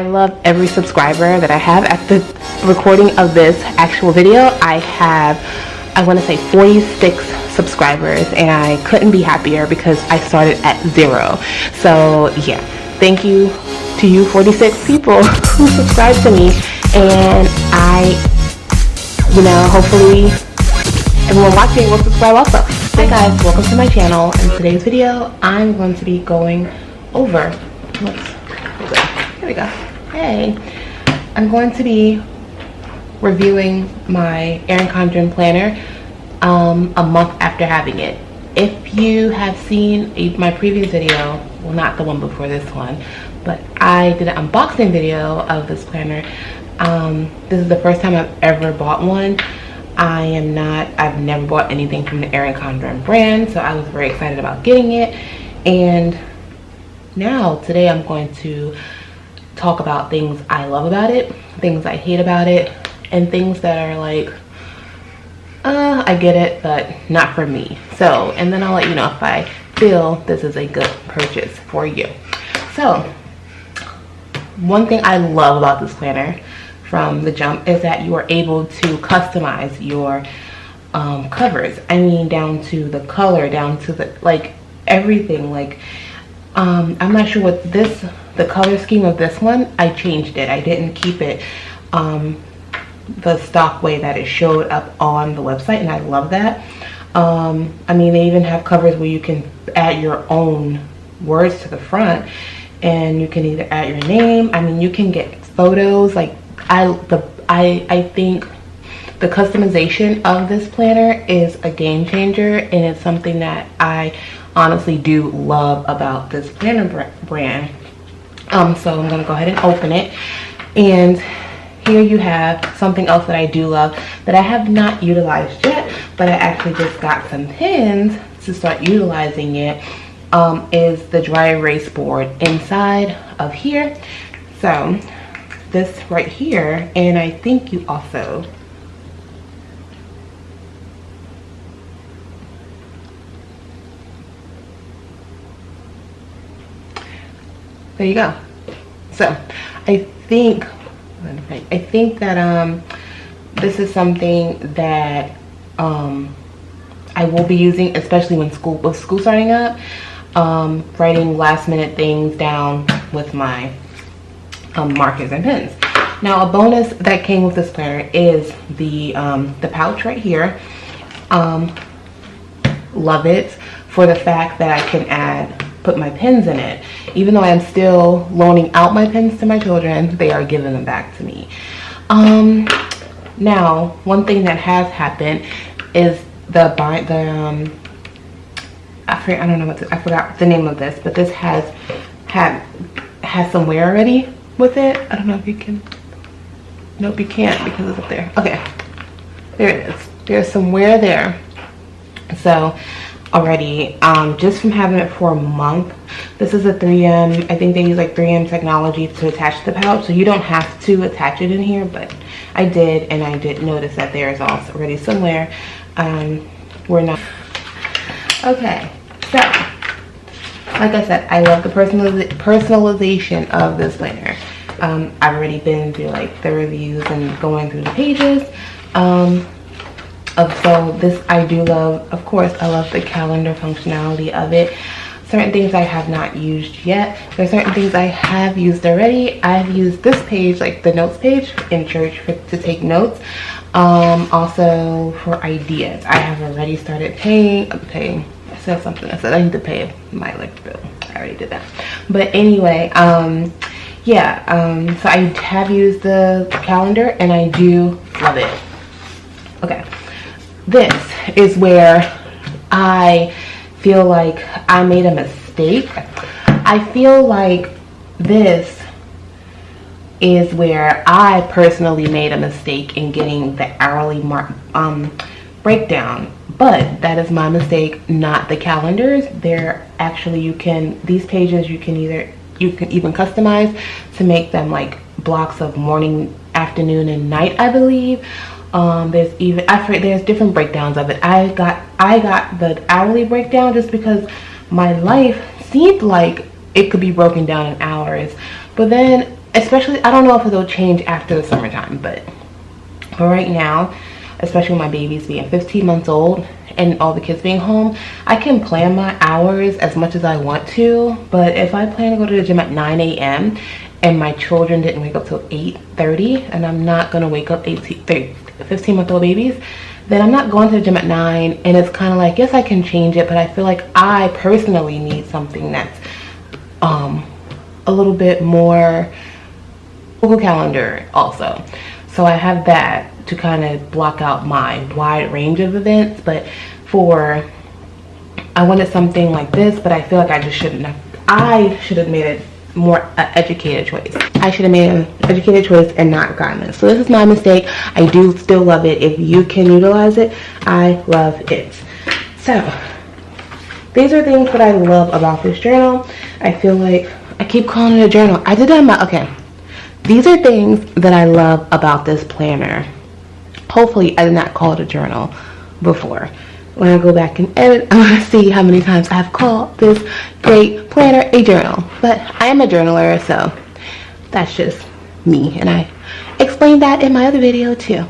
I love every subscriber that I have. At the recording of this actual video, I have, I want to say 46 subscribers, and I couldn't be happier because I started at 0. So yeah, thank you to you 46 people who subscribed to me, and hopefully everyone watching will subscribe also. Hi guys, welcome to my channel. In today's video, I'm going to be going over, here we go. Hey, I'm going to be reviewing my Erin Condren planner a month after having it. If you have seen my previous video, well, not the one before this one, but I did an unboxing video of this planner. This is the first time I've ever bought one. I've never bought anything from the Erin Condren brand, so I was very excited about getting it. And now today I'm going to talk about things I love about it, things I hate about it, and things that are like, I get it, but not for me. So, and then I'll let you know if I feel this is a good purchase for you. So, one thing I love about this planner from the jump is that you are able to customize your covers. I mean, down to the color, down to the, like, everything. Like, I'm not sure what the color scheme of this one, I changed it. I didn't keep it the stock way that it showed up on the website, and I love that. I mean, they even have covers where you can add your own words to the front, and you can either add your name. I mean, you can get photos. Like, I think the customization of this planner is a game changer, and it's something that I honestly do love about this planner brand. So I'm gonna go ahead and open it, and here you have something else that I do love that I have not utilized yet, but I actually just got some pins to start utilizing it. Is the dry erase board inside of here. So this right here, and I think you also, there you go. So I think that this is something that I will be using, especially when school starting up, writing last minute things down with my markers and pens. Now, a bonus that came with this planner is the pouch right here. Love it for the fact that I can put my pens in it. Even though I'm still loaning out my pens to my children, they are giving them back to me. Now, one thing that has happened is I forgot the name of this, but this has some wear already with it. I don't know if you can. Nope, you can't because it's up there. Okay, there it is. There's some wear there. So already, just from having it for a month. This is a 3M, I think they use like 3M technology to attach the pouch, so you don't have to attach it in here, but I did, and I did notice that there is also already some wear. We're not. Okay, so like I said, I love the personalization of this planner. I've already been through like the reviews and going through the pages. So this I do love. Of course, I love the calendar functionality of it. Certain things I have not used yet. There's certain things I have used already. I've used this page, like the notes page in church, to take notes. Also for ideas. I have already started paying. I said something. I said I need to pay my electric bill. I already did that. But anyway, yeah. So I have used the calendar, and I do love it. Okay. This is where I feel like I made a mistake. I feel like this is where I personally made a mistake in getting the hourly breakdown, but that is my mistake, not the calendars. They're actually, these pages you can even customize to make them like blocks of morning, afternoon, and night, I believe. There's different breakdowns of it. I got the hourly breakdown just because my life seemed like it could be broken down in hours, but then especially, I don't know if it'll change after the summertime, but for right now, especially with my babies being 15 months old and all the kids being home, I can plan my hours as much as I want to. But if I plan to go to the gym at 9 a.m. and my children didn't wake up till 8:30, and I'm not gonna wake up 15-month-old babies, then I'm not going to the gym at 9. And it's kind of like, yes, I can change it, but I feel like I personally need something that's a little bit more Google Calendar also. So I have that to kind of block out my wide range of events. But I wanted something like this, but I feel like I should have made it more educated choice. I should have made an educated choice and not gotten this. So this is my mistake. I do still love it. If you can utilize it, I love it. So these are things that I love about this journal. I feel like I keep calling it a journal. I did that in my, okay. These are things that I love about this planner. Hopefully I did not call it a journal before. When I go back and edit, I'm going to see how many times I've called this great planner a journal. But I am a journaler, so that's just me. And I explained that in my other video too.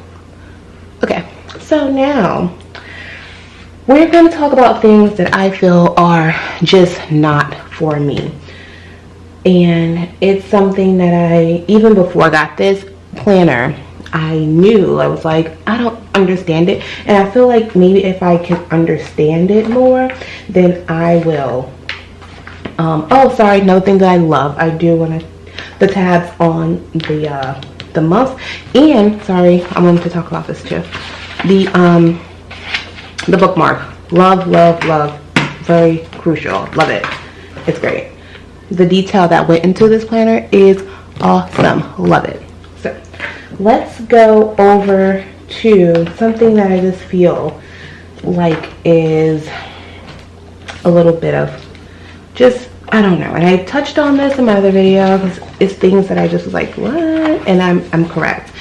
Okay, so now we're going to talk about things that I feel are just not for me. And it's something that even before I got this planner, I knew. I was like, I don't understand it. And I feel like maybe if I can understand it more, then I will. Oh, sorry, another thing that I love. I do want the tabs on the months. And, sorry, I wanted to talk about this too. The bookmark. Love, love, love. Very crucial. Love it. It's great. The detail that went into this planner is awesome. Love it. So let's go over to something that I just feel like is a little bit of just, I don't know. And I touched on this in my other video because it's things that I just was like, what? And I'm correct.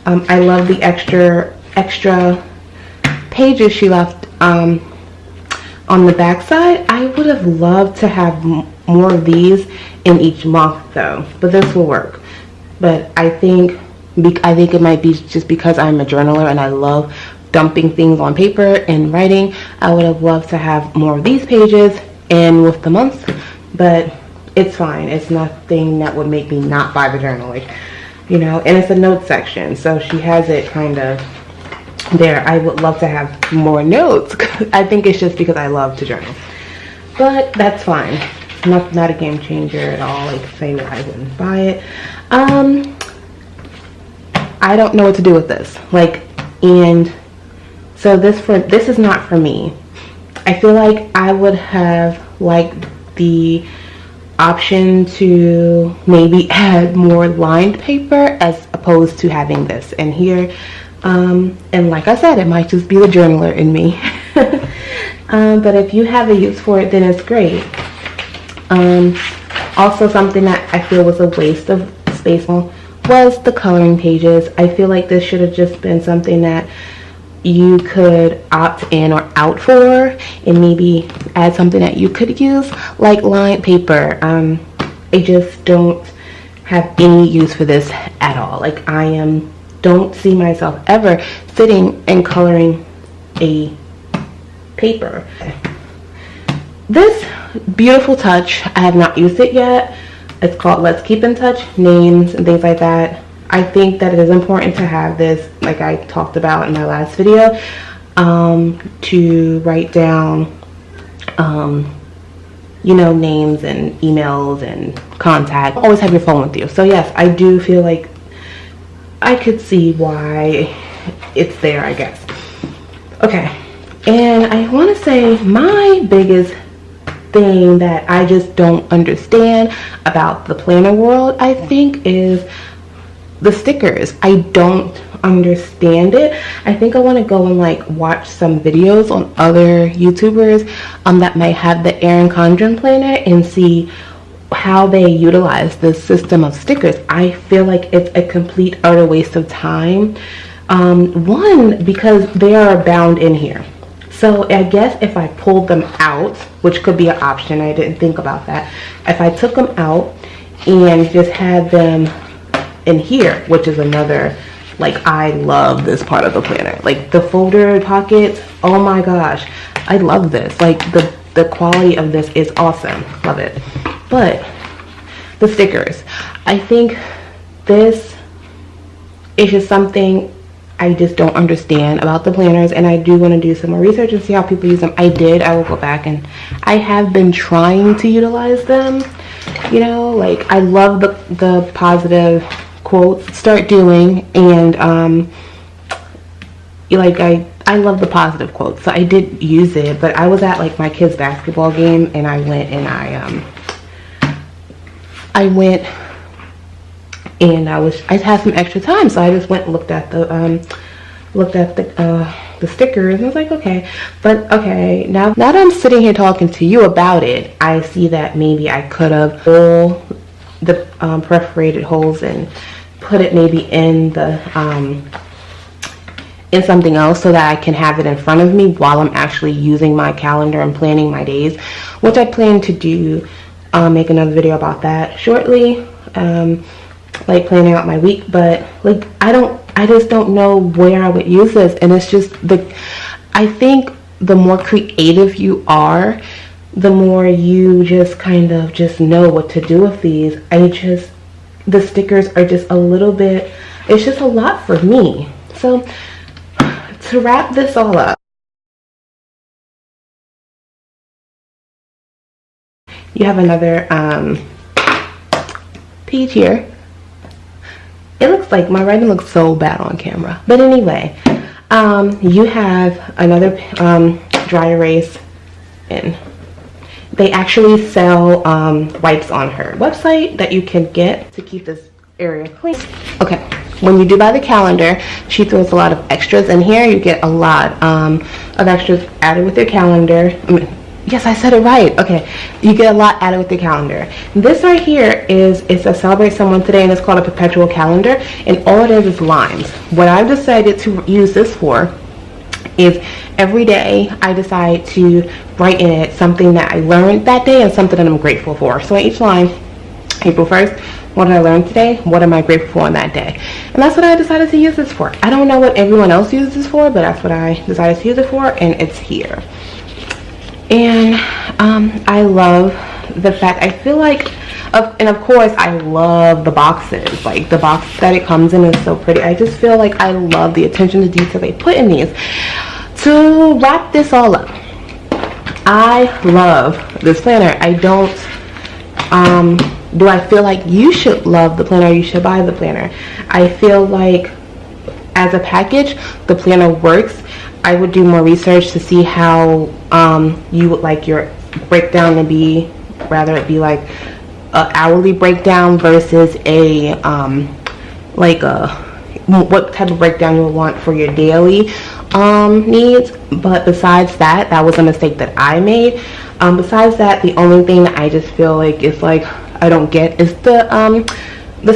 I love the extra pages she left on the back side. I would have loved to have more of these in each month though, but this will work. But I think it might be just because I'm a journaler and I love dumping things on paper and writing. I would have loved to have more of these pages and with the months, but it's fine. It's nothing that would make me not buy the journal, like, you know. And it's a notes section, so she has it kind of there. I would love to have more notes. I think it's just because I love to journal, but that's fine. Not a game changer at all. Like, say why I wouldn't buy it. I don't know what to do with this. Like, and so this is not for me. I feel like I would have liked the option to maybe add more lined paper as opposed to having this in here. And like I said, it might just be the journaler in me. But if you have a use for it, then it's great. Also, something that I feel was a waste of space was the coloring pages. I feel like this should have just been something that you could opt in or out for, and maybe add something that you could use, like lined paper. I just don't have any use for this at all. Like, don't see myself ever sitting and coloring a paper. This beautiful touch, I have not used it yet. It's called Let's Keep in Touch, names and things like that. I think that it is important to have this, like I talked about in my last video, to write down, you know, names and emails and contact. Always have your phone with you. So yes, I do feel like I could see why it's there, I guess. Okay, and I want to say my biggest thing that I just don't understand about the planner world, I think, is the stickers. I don't understand it. I think I want to go and like watch some videos on other YouTubers that might have the Erin Condren planner and see how they utilize this system of stickers. I feel like it's a complete utter waste of time. One, because they are bound in here. So I guess if I pulled them out, which could be an option, I didn't think about that. If I took them out and just had them in here, which is another, like, I love this part of the planner. Like the folder pockets, oh my gosh, I love this. Like the quality of this is awesome, love it. But the stickers, I think this is just something I just don't understand about the planners, and I do want to do some more research and see how people use them. I will go back, and I have been trying to utilize them, you know, like I love the positive quotes, start doing, and like I love the positive quotes, so I did use it. But I was at like my kids' basketball game, and I went and I had some extra time, so I just went and looked at the stickers, and I was like, okay. But okay, now that I'm sitting here talking to you about it, I see that maybe I could have all the perforated holes and put it maybe in the in something else, so that I can have it in front of me while I'm actually using my calendar and planning my days, which I plan to do. Make another video about that shortly, like planning out my week. But like I just don't know where I would use this, and it's just I think the more creative you are, the more you just kind of just know what to do with these. The stickers are just a little bit, it's just a lot for me. So to wrap this all up, you have another page here. It looks like my writing looks so bad on camera, but anyway, you have another dry erase, and they actually sell wipes on her website that you can get to keep this area clean. Okay, when you do buy the calendar, she throws a lot of extras in here. You get a lot of extras added with your calendar. Yes, I said it right. Okay, you get a lot added with your calendar. This right here it's a celebrate someone today, and it's called a perpetual calendar, and all it is lines. What I've decided to use this for is every day I decide to write in it something that I learned that day and something that I'm grateful for. So in each line, April 1st, what did I learn today? What am I grateful for on that day? And that's what I decided to use this for. I don't know what everyone else uses this for, but that's what I decided to use it for, and it's here. And I love the fact, I feel like, and of course I love the boxes. Like the box that it comes in is so pretty. I just feel like I love the attention to detail they put in these. To wrap this all up, I love this planner. I don't, do I feel like you should love the planner, you should buy the planner? I feel like as a package, the planner works. I would do more research to see how you would like your breakdown to be, rather it be like an hourly breakdown versus a what type of breakdown you would want for your daily needs. But besides that, that was a mistake that I made. Besides that, the only thing that I just feel like is like I don't get is the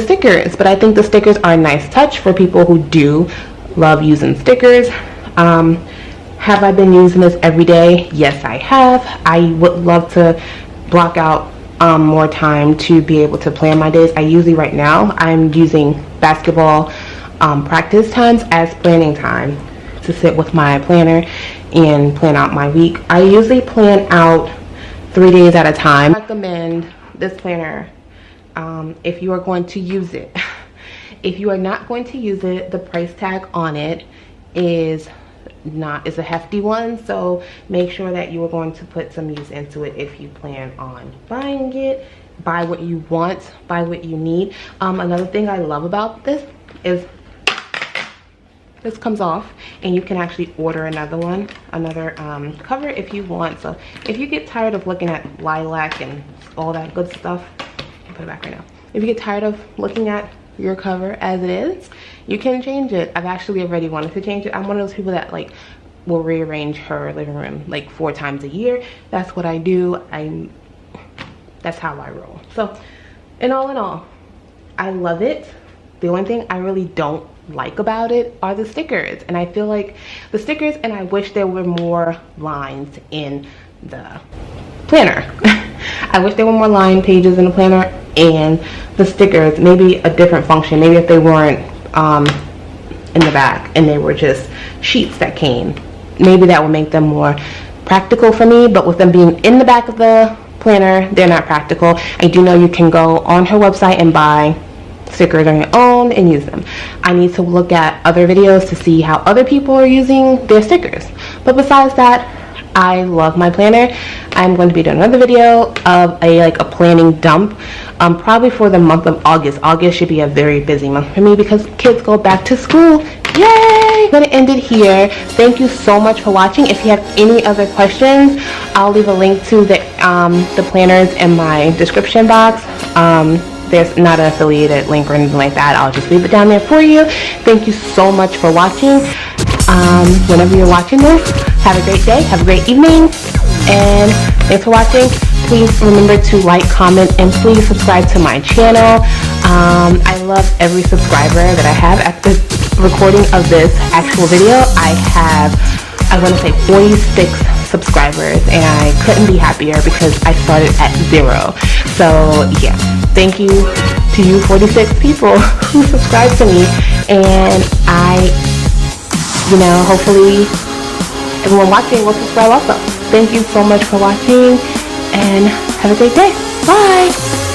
stickers. But I think the stickers are a nice touch for people who do love using stickers. Have I been using this every day? Yes, I have. I would love to block out more time to be able to plan my days. I usually, right now, I'm using basketball practice times as planning time to sit with my planner and plan out my week. I usually plan out 3 days at a time. I recommend this planner if you are going to use it. If you are not going to use it, the price tag on it is a hefty one, so make sure that you are going to put some use into it if you plan on buying it. Buy what you want, buy what you need. Another thing I love about this is this comes off, and you can actually order another one, another cover if you want. So if you get tired of looking at lilac and all that good stuff, I'll put it back right now. If you get tired of looking at your cover as it is, you can change it. I've actually already wanted to change it. I'm one of those people that like will rearrange her living room like 4 times a year. That's what I do. That's how I roll. So in all, I love it. The only thing I really don't like about it are the stickers, and I feel like the stickers, and I wish there were more lines in the planner. I wish there were more line pages in the planner. and the stickers, maybe a different function. Maybe if they weren't in the back and they were just sheets that came, maybe that would make them more practical for me. But with them being in the back of the planner, they're not practical. I do know you can go on her website and buy stickers on your own and use them. I need to look at other videos to see how other people are using their stickers. But besides that, I love my planner. I'm going to be doing another video of a planning dump, probably for the month of August. August should be a very busy month for me because kids go back to school. Yay! I'm gonna end it here. Thank you so much for watching. If you have any other questions, I'll leave a link to the planners in my description box. There's not an affiliated link or anything like that. I'll just leave it down there for you. Thank you so much for watching. Whenever you're watching this, have a great day, have a great evening, and thanks for watching. Please remember to like, comment, and please subscribe to my channel. I love every subscriber that I have. At the recording of this actual video, I want to say 46 subscribers, and I couldn't be happier because I started at 0. So yeah, thank you to you 46 people who subscribe to me, and hopefully everyone watching will subscribe also. Thank you so much for watching, and have a great day. Bye.